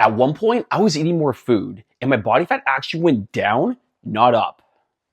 At one point, I was eating more food and my body fat actually went down, not up.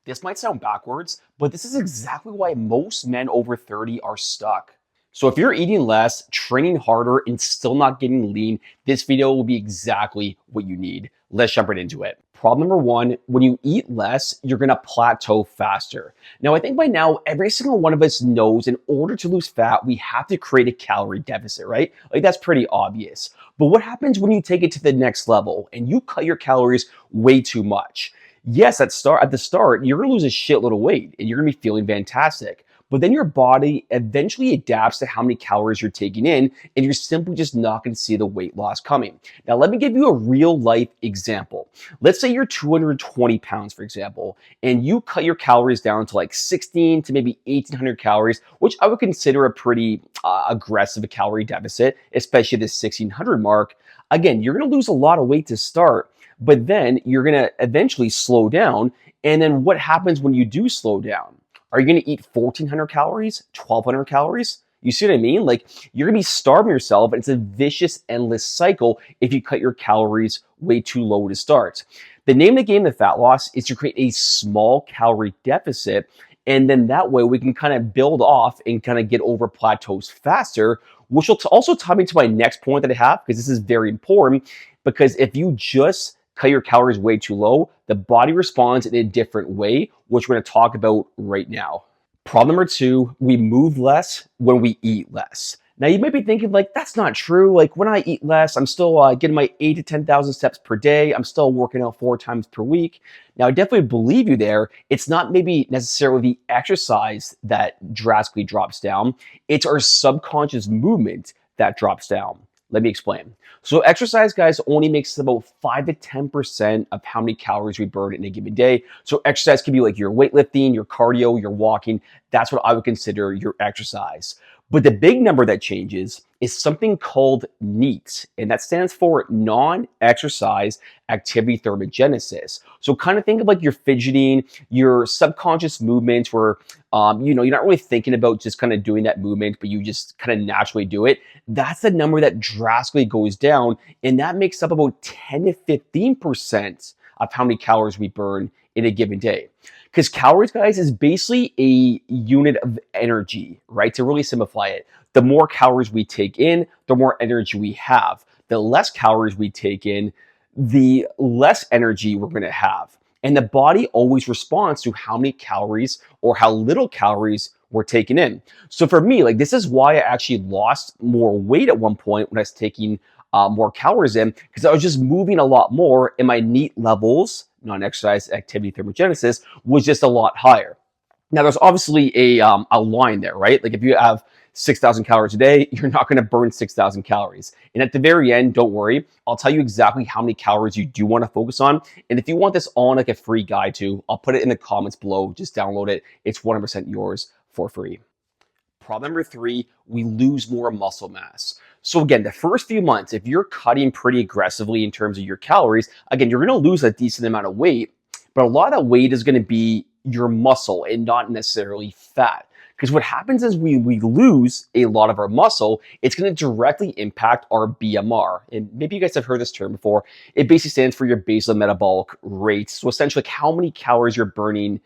This might sound backwards, but this is exactly why most men over 30 are stuck. So if you're eating less, training harder, and still not getting lean, this video will be exactly what you need. Let's jump right into it. Problem number one, when you eat less, you're gonna plateau faster. Now, I think by now, every single one of us knows in order to lose fat, we have to create a calorie deficit, right? Like that's pretty obvious. But what happens when you take it to the next level and you cut your calories way too much? Yes, at the start, you're gonna lose a shitload of weight and you're gonna be feeling fantastic. But then your body eventually adapts to how many calories you're taking in, and you're simply just not going to see the weight loss coming. Now, let me give you a real life example. Let's say you're 220 pounds, for example, and you cut your calories down to like 16 to maybe 1800 calories, which I would consider a pretty aggressive calorie deficit, especially the 1600 mark. Again, you're going to lose a lot of weight to start, but then you're going to eventually slow down. And then what happens when you do slow down? Are you going to eat 1,400 calories, 1,200 calories? You see what I mean? Like you're going to be starving yourself, and it's a vicious, endless cycle if you cut your calories way too low to start. The name of the game of fat loss is to create a small calorie deficit, and then that way we can kind of build off and kind of get over plateaus faster, which will also tie me to my next point that I have, because this is very important. Because if you just cut your calories way too low, the body responds in a different way, which we're going to talk about right now. Problem number two, we move less when we eat less. Now you might be thinking like, that's not true. Like when I eat less, I'm still getting my 8 to 10,000 steps per day. I'm still working out 4 times per week. Now I definitely believe you there. It's not maybe necessarily the exercise that drastically drops down. It's our subconscious movement that drops down. Let me explain. So exercise, guys, only makes about 5 to 10% of how many calories we burn in a given day. So exercise can be like your weightlifting, your cardio, your walking. That's what I would consider your exercise. But the big number that changes is something called NEAT, and that stands for non-exercise activity thermogenesis. So kind of think of like your fidgeting, your subconscious movements where, you're not really thinking about just kind of doing that movement, but you just kind of naturally do it. That's the number that drastically goes down, and that makes up about 10 to 15% of how many calories we burn in a given day. Because calories, guys, is basically a unit of energy, right? To really simplify it, the more calories we take in, the more energy we have. The less calories we take in, the less energy we're going to have. And the body always responds to how many calories or how little calories we're taking in. So for me, like this is why I actually lost more weight at one point when I was taking more calories in, because I was just moving a lot more and my NEAT levels, non-exercise activity thermogenesis, was just a lot higher. Now there's obviously a line there, right? Like if you have 6,000 calories a day, you're not going to burn 6,000 calories. And at the very end, don't worry, I'll tell you exactly how many calories you do want to focus on. And if you want this on like a free guide to, I'll put it in the comments below. Just download it. It's 100% yours for free. Problem number three, we lose more muscle mass. So again, the first few months, if you're cutting pretty aggressively in terms of your calories, again, you're going to lose a decent amount of weight, but a lot of that weight is going to be your muscle and not necessarily fat. Because what happens is we lose a lot of our muscle, it's going to directly impact our BMR. And maybe you guys have heard this term before. It basically stands for your basal metabolic rate. So essentially like how many calories you're burning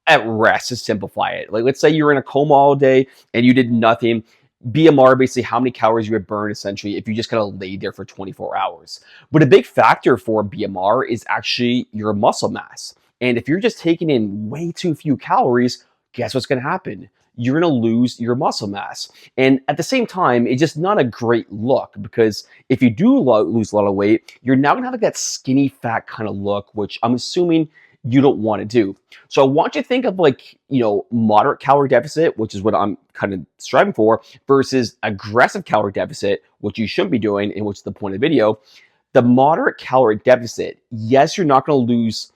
at rest, to simplify it. Like let's say you're in a coma all day and you did nothing. BMR, basically how many calories you would burn essentially if you just kind of laid there for 24 hours. But a big factor for BMR is actually your muscle mass. And if you're just taking in way too few calories, guess what's going to happen? You're going to lose your muscle mass. And at the same time, it's just not a great look, because if you do lose a lot of weight, you're now going to have like that skinny fat kind of look, which I'm assuming you don't want to do. So I want you to think of like, moderate calorie deficit, which is what I'm kind of striving for, versus aggressive calorie deficit, which you shouldn't be doing, and which is the point of the video. The moderate calorie deficit, yes, you're not going to lose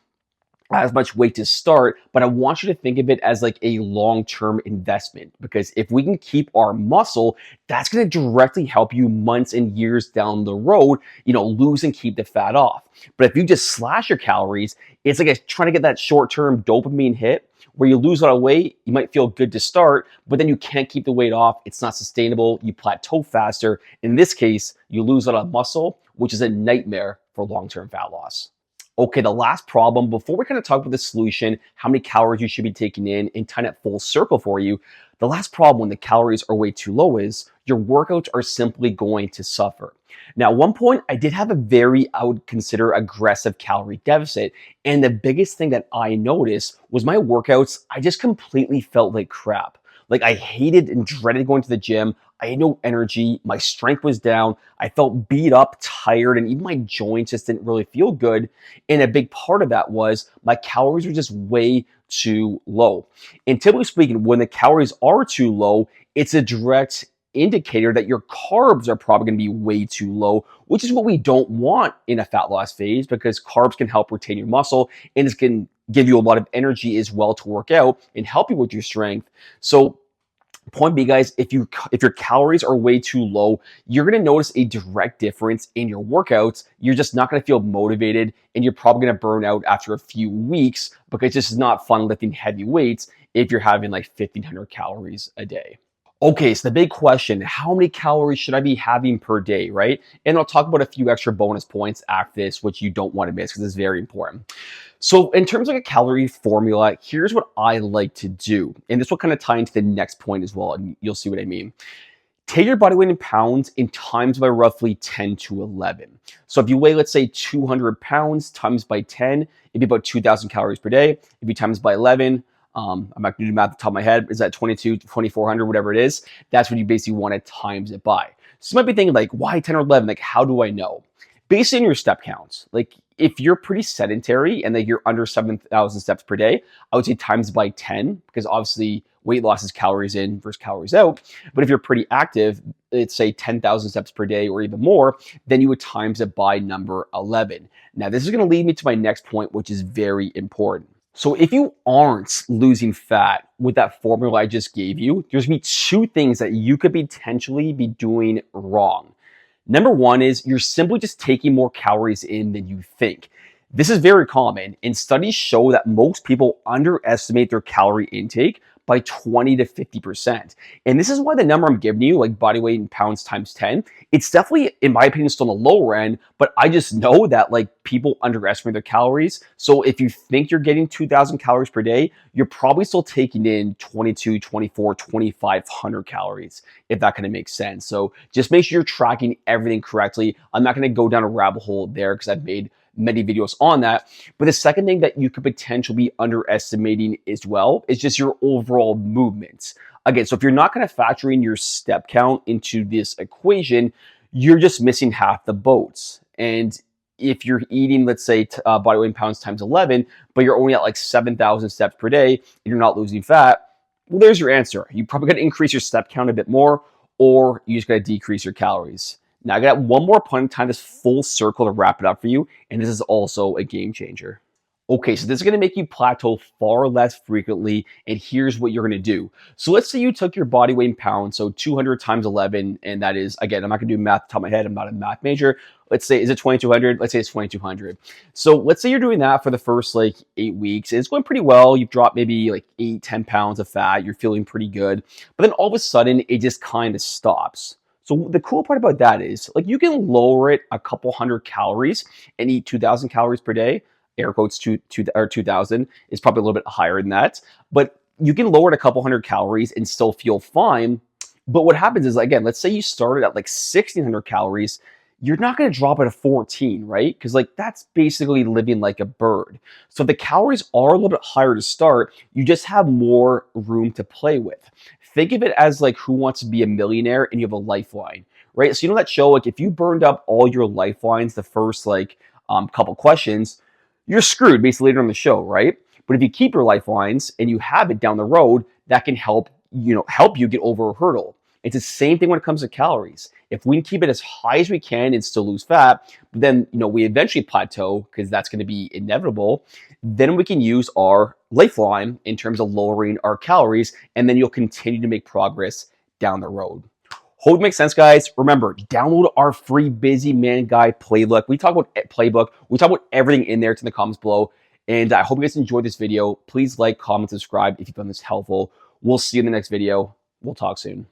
as much weight to start, but I want you to think of it as like a long-term investment, because if we can keep our muscle, that's going to directly help you months and years down the road, lose and keep the fat off. But if you just slash your calories, it's like trying to get that short-term dopamine hit, where you lose a lot of weight, you might feel good to start, but then you can't keep the weight off. It's not sustainable. You plateau faster. In this case, you lose a lot of muscle, which is a nightmare for long-term fat loss. Okay, the last problem, before we kind of talk about the solution, how many calories you should be taking in and tie it full circle for you, the last problem when the calories are way too low is your workouts are simply going to suffer. Now, at one point, I did have a very, I would consider aggressive calorie deficit. And the biggest thing that I noticed was my workouts, I just completely felt like crap. Like I hated and dreaded going to the gym. I had no energy. My strength was down. I felt beat up, tired, and even my joints just didn't really feel good. And a big part of that was my calories were just way too low. And typically speaking, when the calories are too low, it's a direct indicator that your carbs are probably going to be way too low, which is what we don't want in a fat loss phase because carbs can help retain your muscle and it can give you a lot of energy as well to work out and help you with your strength. So point B, guys, if your calories are way too low, you're going to notice a direct difference in your workouts. You're just not going to feel motivated and you're probably going to burn out after a few weeks because it's just not fun lifting heavy weights if you're having like 1,500 calories a day. Okay, so the big question, how many calories should I be having per day, right? And I'll talk about a few extra bonus points after this, which you don't want to miss because it's very important. So in terms of a calorie formula, here's what I like to do. And this will kind of tie into the next point as well, and you'll see what I mean. Take your body weight in pounds and times by roughly 10 to 11. So if you weigh, let's say 200 pounds times by 10, it'd be about 2,000 calories per day. If you times by 11, I'm not going to do math at the top of my head. Is that 2,400, whatever it is? That's what you basically want to times it by. So you might be thinking like, why 10 or 11? Like, how do I know? Based on your step counts, like if you're pretty sedentary and that you're under 7,000 steps per day, I would say times by 10 because obviously weight loss is calories in versus calories out. But if you're pretty active, let's say 10,000 steps per day or even more, then you would times it by number 11. Now, this is going to lead me to my next point, which is very important. So if you aren't losing fat with that formula I just gave you, there's going to be two things that you could potentially be doing wrong. Number one is you're simply just taking more calories in than you think. This is very common, and studies show that most people underestimate their calorie intake by 20 to 50%. And this is why the number I'm giving you, like body weight in pounds times 10, it's definitely, in my opinion, still on the lower end, but I just know that like people underestimate their calories. So if you think you're getting 2,000 calories per day, you're probably still taking in 22, 24, 2,500 calories, if that kind of makes sense. So just make sure you're tracking everything correctly. I'm not gonna go down a rabbit hole there because I've made many videos on that. But the second thing that you could potentially be underestimating as well is just your overall movements. Again, so if you're not going to factor in your step count into this equation, you're just missing half the boats. And if you're eating, let's say, body weight in pounds times 11, but you're only at like 7,000 steps per day and you're not losing fat, well, there's your answer. You probably got to increase your step count a bit more, or you just got to decrease your calories. Now, I got one more point in time, this full circle to wrap it up for you, and this is also a game changer. Okay, so this is gonna make you plateau far less frequently, and here's what you're gonna do. So let's say you took your body weight in pounds, so 200 times 11, and that is, again, I'm not gonna do math off the top of my head, I'm not a math major. Let's say, is it 2,200? Let's say it's 2,200. So let's say you're doing that for the first like 8 weeks. It's going pretty well. You've dropped maybe like 8, 10 pounds of fat. You're feeling pretty good. But then all of a sudden, it just kind of stops. So the cool part about that is like you can lower it a couple hundred calories and eat 2,000 calories per day. Air quotes 2,000 is probably a little bit higher than that, but you can lower it a couple hundred calories and still feel fine. But what happens is, again, let's say you started at like 1,600 calories, you're not going to drop it to 14, right? Because like that's basically living like a bird. So if the calories are a little bit higher to start, you just have more room to play with. Think of it as like Who Wants to Be a Millionaire and you have a lifeline, right? So you know that show, like if you burned up all your lifelines the first like couple questions, you're screwed basically later on the show, right? But if you keep your lifelines and you have it down the road, that can help you get over a hurdle. It's the same thing when it comes to calories. If we can keep it as high as we can and still lose fat, then we eventually plateau because that's going to be inevitable. Then we can use our lifeline in terms of lowering our calories, and then you'll continue to make progress down the road. Hope it makes sense, guys. Remember, download our free Busy Man Guide playbook. We talk about everything in there. It's in the comments below. And I hope you guys enjoyed this video. Please like, comment, subscribe if you found this helpful. We'll see you in the next video. We'll talk soon.